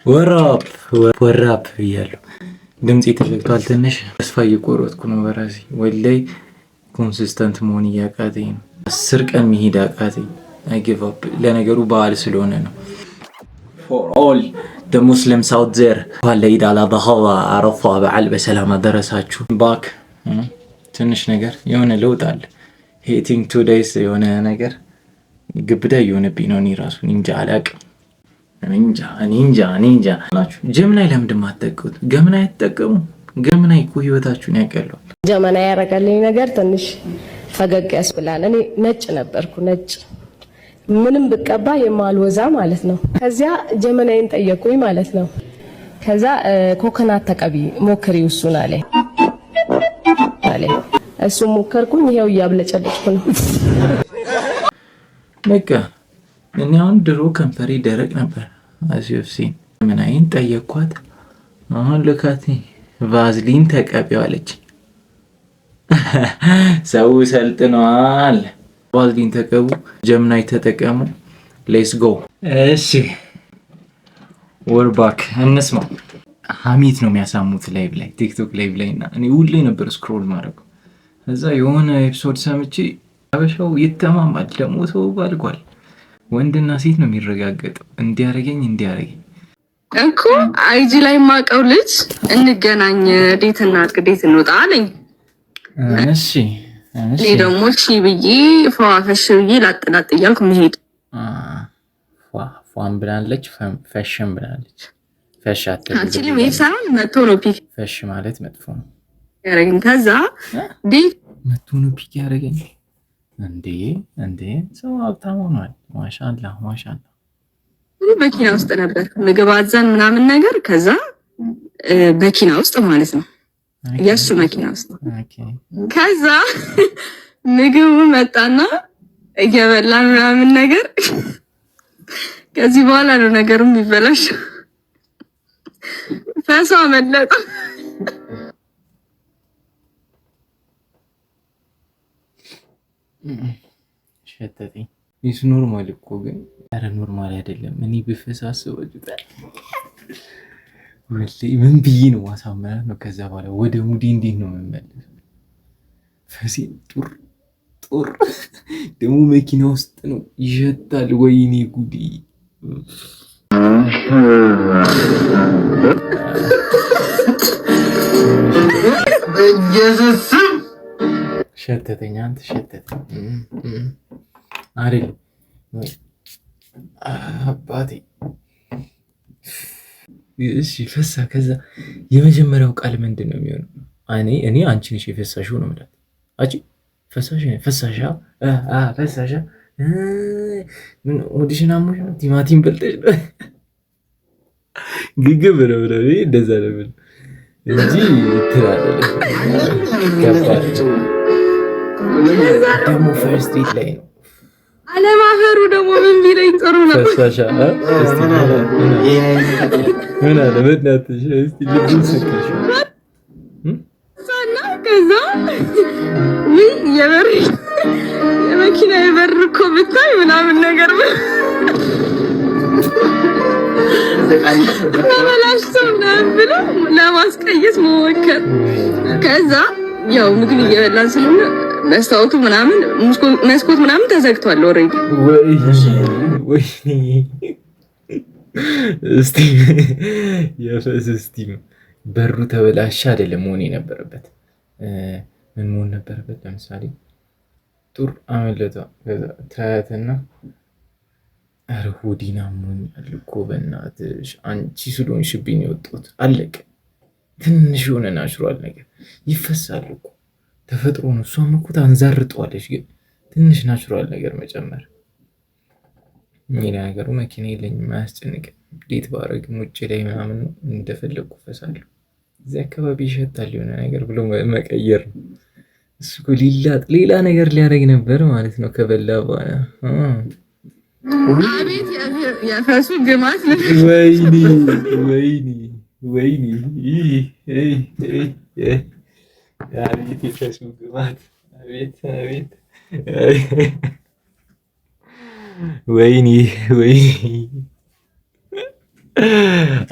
ወራፕ ወራፕ ብያለሁ። ድምጽ ተዘግቷል። ትንሽ ተስፋ እየቆረጥኩ ነው በራሴ ወላይ ኮንሲስተንት መሆን እያቃተኝ ነው። 10 ቀን መሄድ አቃተኝ። አይ ጊቭ አፕ። ለነገሩ በዓል ስለሆነ ነው። for all the Muslims out there ለኢድ አል-አድሃ አረፋ በዓል በሰላም አደረሳችሁ። ባክ ትንሽ ነገር የሆነ ለውጥ አለ። ሄቲንግ 2 days የሆነ ነገር ግብዳ የሆነብኝ ነው። እኔ ራሱ እንጃ አላቅም። እንጃ ጀምናይ ለምንድን ማትጠቀሙት? ገምናይ አትጠቀሙ። ገምናይ እኮ ህይወታችሁን ያቀለዋል። ጀመናይ ያረጋልኝ ነገር ትንሽ ፈገግ ያስብላል። እኔ ነጭ ነበርኩ፣ ነጭ ምንም ብቀባ የማልወዛ ማለት ነው። ከዚያ ጀመናይን ጠየቁኝ ማለት ነው። ከዛ ኮኮናት ተቀቢ ሞክሪው እሱን አለ። እሱ ሞከርኩኝ፣ ይሄው እያብለጨለጭኩ ነው። በቃ እኔ አሁን ድሮ ከንፈሬ ደረቅ ነበር። አሲዮሲ ጀመናይን ጠየኳት። አሁን ልካቴ ቫዝሊን ተቀቢው አለች። ሰው ሰልጥኗል። ቫዝሊን ተቀቡ፣ ጀምናይ ተጠቀሙ። ሌትስ ጎ። እሺ ወርባክ እንስማ። ሀሚት ነው የሚያሳሙት ላይቭ ላይ ቲክቶክ ላይቭ ላይ እና እኔ ሁሌ ነበር ስክሮል ማድረግ። ከዛ የሆነ ኤፒሶድ ሰምቼ አበሻው ይተማማል ደግሞ ሰው ባልጓል። ወንድና ሴት ነው የሚረጋገጠው። እንዲያረገኝ እኮ አይጂ ላይ ማቀው ልጅ እንገናኝ፣ ዴት እንውጣ አለኝ። እሺ እኔ ደግሞ እሺ ብዬ ፈዋፈሽ ብዬ ላጥላጥ እያልኩ መሄድ ፏን ብላለች፣ ፈሽን ብላለች። ፈሽ አትልም ወይሳን መቶ ነው ፒክ ፈሽ ማለት መጥፎ ነው ያረጋኝ። ከዛ መቶ ነው ፒክ ያረጋኝ። እንዴ ሰው ሀብታም ሆኗል። ማሻአላ መኪና ውስጥ ነበር ምግብ አዘን ምናምን ነገር። ከዛ መኪና ውስጥ ማለት ነው የሱ መኪና ውስጥ። ከዛ ምግቡ መጣና እየበላን ምናምን ነገር። ከዚህ በኋላ ነው ነገሩ የሚበላሽ። ፈሷ መለጠ። ሸተተኝ። ይስ ኖርማል እኮ ግን ኧረ ኖርማል አይደለም። እኔ ብፈሳሰው ምን ብዬ ነው ማሳመናት ነው። ከዛ በኋላ ወደ ሙዲ እንዴት ነው የምመለሰው? ፈሴ ጡር ደግሞ መኪና ውስጥ ነው ይሸታል። ወይኔ ጉዲ ሸተተኝ። አንተ ሸተተኝ አይደል አባቴ። እሺ ፈሳ። ከዛ የመጀመሪያው ቃል ምንድን ነው የሚሆነው? እኔ አንቺ ነሽ የፈሳሽው ነው ማለት አጪ ፈሳሻ ምን ኦዲሽን አሞሽ ነው? ቲማቲም በልተሽ ነው? ግግም ነው እንደዛ ነው እንጂ ትላለህ። ገባህ? ደግሞ ፈርስት ዴት ላይ ነው አለማፈሩ። ደግሞ ምን ቢለኝ ጥሩ ነው ፈሳሻ እስቲ ምን አለ በእናትሽ እስቲ ልብስ ሰከሽ ሳና ከዛ የመኪና የበር እኮ ብታይ ምናምን ነገር ተበላሽቶ ምናምን ብሎ ለማስቀየስ መሞከር። ከዛ ያው ምግብ እየበላን ስለሆነ መስታወቱ ምናምን መስኮት ምናምን ተዘግቷል ኦሬዲ። ወይ እስቲ የፈስ እስቲ በሩ ተበላሽ አይደለም መሆን የነበረበት። ምን መሆን ነበረበት? ለምሳሌ ጡር አመለጧ ታያትና ኧረ ሆዲና ሞኛል እኮ በእናትሽ አንቺ ስለሆንሽብኝ የወጣሁት አለቀ። ትንሽ የሆነ ናቹራል ነገር ይፈሳል እኮ ተፈጥሮ ነው። እሷም እኮ ታንዛርጠዋለች፣ ግን ትንሽ ናቹራል ነገር መጨመር። ሌላ ነገሩ መኪና የለኝም አያስጨንቅም። ዴት ባረግም ውጭ ላይ ምናምን እንደፈለግኩ ፈሳለሁ። እዚህ አካባቢ ይሸታል የሆነ ነገር ብሎ መቀየር ነው። እሱ እኮ ሌላ ነገር ሊያደርግ ነበር ማለት ነው ከበላ በኋላ። አቤት የፈሱ ግማት! ወይኔ አቤት የፈሱ ግማት! አቤት ወይኔ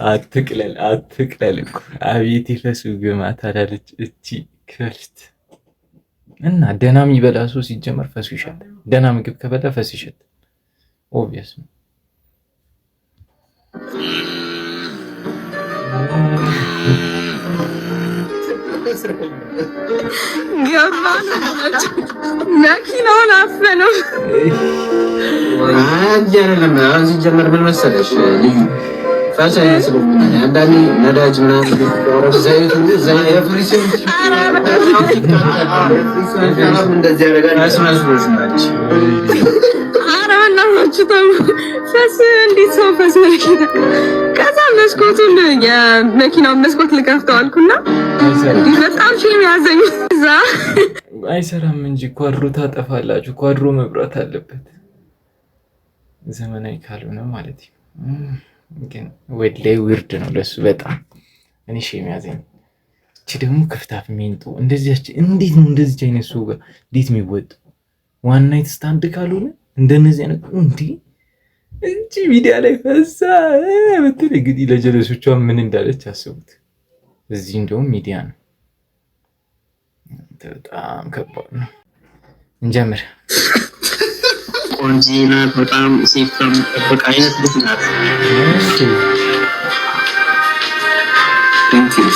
አትቅለል እኮ አቤት የፈሱ ግማት አላለች እቺ ከፍት እና ደህና የሚበላ ሰው ሲጀመር ፈሱ ይሸታል። ደህና ምግብ ከበላ ፈሱ ይሸታል። ኦብቪየስ ነው። መኪናውን አፈነው። ሲጀመር ምን መሰለሽ ልዩ ፋሽን ስለሆነ አንዳንዴ ነዳጅ ምናምን ፈስ እንዴት ሰው ፈስ መኪና ከዛ መስኮቱን የመኪናውን መስኮት ልከፍተው አልኩና እንዲህ በጣም ሺህ ያዘኝ። እዛ አይሰራም እንጂ ኳድሮ ታጠፋላችሁ። ኳድሮ መብራት አለበት ዘመናዊ ካልሆነ ማለት ነው። ግን ወድላይ ውርድ ነው ለሱ በጣም እኔ ሺህ ያዘኝ። እቺ ደግሞ ክፍታፍ ሜንጦ እንደዚያች እንዴት ነው እንደዚህ አይነት ሰው ጋር እንዴት የሚወጡ ዋን ናይት ስታንድ ካልሆነ እንደነዚህ አይነት እንጂ ሚዲያ ላይ ፈሳ ብትል እንግዲህ ለጀለሶቿ ምን እንዳለች አስቡት። እዚህ እንደውም ሚዲያ ነው። በጣም ከባድ ነው። እንጀምር። ቆንጆ ናት። በጣም ሴፍ የምትጠብቅ አይነት ልጅ ናት።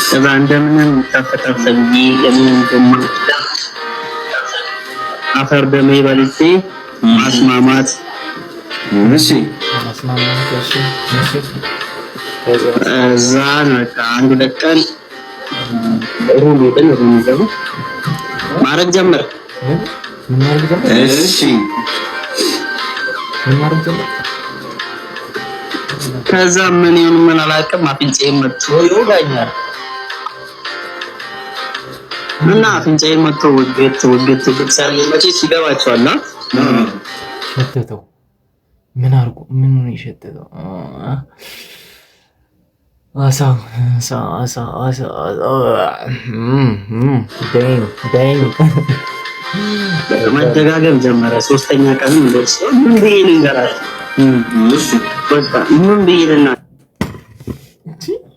ከዛ እንደምንም ታፈታተኝ የምን ደማ አፈር ደሜ በልቼ ማስማማት እሺ እዛ በቃ አንድ ሁለት ቀን ሩሉ ማድረግ ጀመረ። እሺ ከዛ ምን ይሁን ምን አላውቅም፣ አፍንጫዬን መጥቶ ይወጋኛል እና አፍንጫዬን መጥቶ ወገት ብቻዬ መቼስ ይገባቸዋል። ሸተተው ምን አርጎ ምን ነው የሸተተው? አሳ መደጋገም ጀመረ። ሶስተኛ ቀን እንደዚህ ምን ብዬ ልንገራት? በቃ ምን ብዬ ልናገር?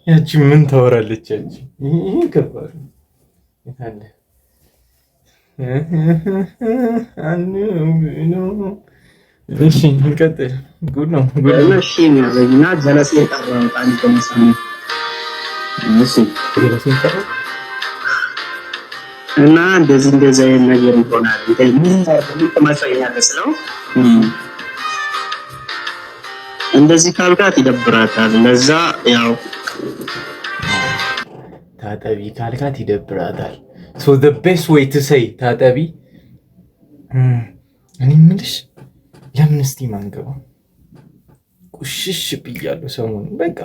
ያቺ ምን ታወራለች? ያቺ ይሄ ከባድ ነው። ይታለ እሺ እንቀጥል። ጉድ ነው ጉድ ነው። እሺ የሚያዘኝና ጀለሴ ቀረው አንድ ተመስኒ እሺ ጀለሴ ቀረው እና እንደዚህ አይነት ነገር ይሆናል። ምን ታርጉ ተማሳያለህ ስለው እንደዚህ ካልካት ይደብራታል። ለዛ ያው ታጠቢ ካልካት ይደብራታል። so the best way to say ታጠቢ እኔ የምልሽ ለምን እስቲ ማንገባ ቁሽሽ ብያለሁ ሰሞኑን። በቃ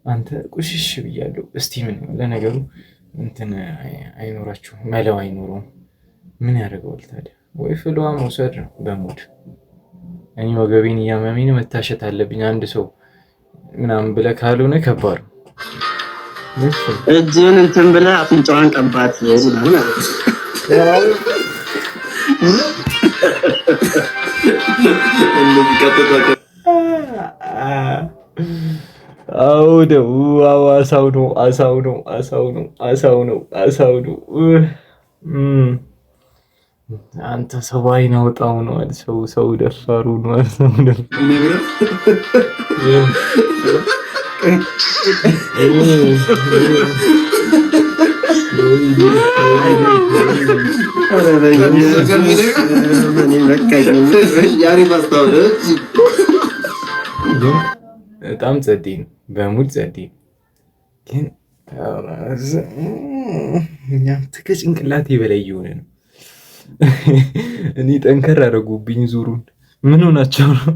አንተ ቁሽሽ ብያለሁ። እስቲ ምን ለነገሩ እንትን አይኖራችሁም መለው አይኖረውም። ምን ያደርገዋል ታዲያ? ወይ ፍሏ መውሰድ ነው በሙድ። እኔ ወገቤን እያመመኝ መታሸት አለብኝ አንድ ሰው ምናምን ብለህ ካልሆነ ከባድ ነው። እጅን እንትን ብለህ አፍንጫዋን ቀባት ምናምን አሳው ነው። አንተ ሰው አይናውጣው ነው ሰው ደፋሩ ነው በጣም ጸዴ ነው፣ በሙድ ጸዴ ነው። ግን ከጭንቅላቴ በላይ እየሆነ ነው። እኔ ጠንከር አደረጉብኝ ዙሩን። ምን ሆናቸው ነው?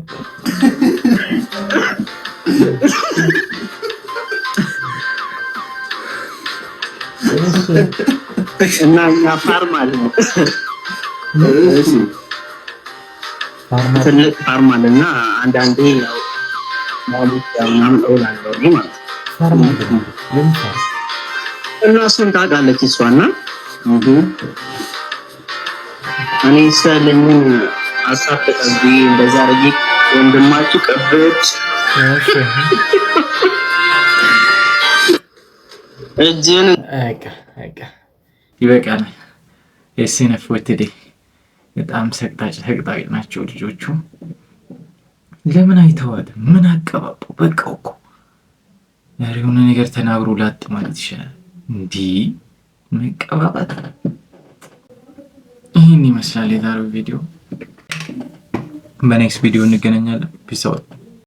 እና እኛ ፋርም አለ ትልቅ ፋርም አለና አንዳንዴ ያው ማለት ምናምን እውላለሁ ማለት ነው። እና እሱን ታውቃለች እሷና እኔ ስለኝን አሳፍጠኝ እንደዛ አድርጌ ወንድማችሁ ቀበች እጅን ይበቃል። የሲነፍ ወትዴ በጣም ሰቅጣጭ ናቸው ልጆቹ። ለምን አይተዋትም? ምን አቀባቡ? በቃው እኮ የሆነ ነገር ተናግሮ ላጥ ማለት ይሻላል። እንዲህ መቀባባት። ይህን ይመስላል የዛሬው ቪዲዮ። በኔክስት ቪዲዮ እንገናኛለን። ፒስ አውት።